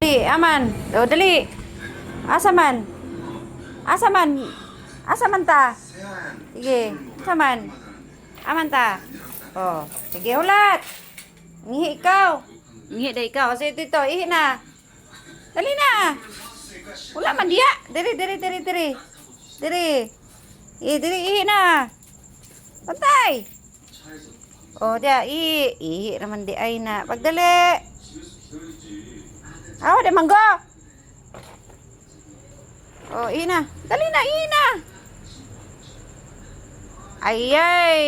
Dali, aman. O, dali. Asa man? Asa man? Asa man ta? Sige. Asa man? Aman ta? O, sige, ulat. Ngihi ikaw. Ngihi na ikaw. Kasi ito, ihi na. Dali na. Wala man diya. Diri, diri, diri, diri. Diri. Diri, ihi na. Pantay. O, diya, ihi. Ihi naman di ay na. Pagdali. Awa, di manggo. Oh, ihi na. Dali na, ihi na. Ayay.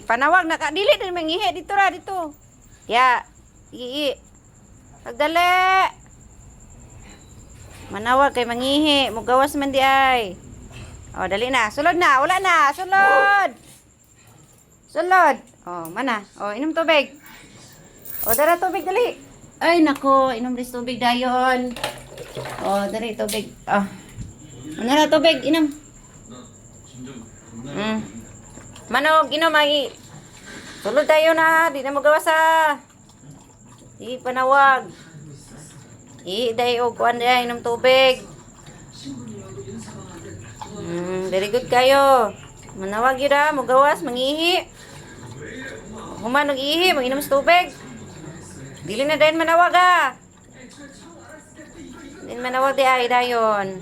Panawag na ka. Dili din mangihi. Dito ra, dito. Ya. Ihi. Pagdali. Manawag kay mangihi. Mugawas man di ay. Oh, dali na. Sulod na. Wala na. Sulod. Sulod. Oh, mana? Oh, inom tubig. Oh, dara tubig, dali. Ay, nako. Inom rin tubig dayon. Oh, dali tubig. Oh. Ano na tubig? Inom. Manog, inom ay. Sulod tayo na. Di na magawas sa. Di panawag. Day o kuan day inom tubig. Very good kayo. Manawag yun na, magawas, mangihi. Human, mag-ihi, mag-inom sa tubig. Dili na dahin manawag ah. Dili manawag di ay dayon.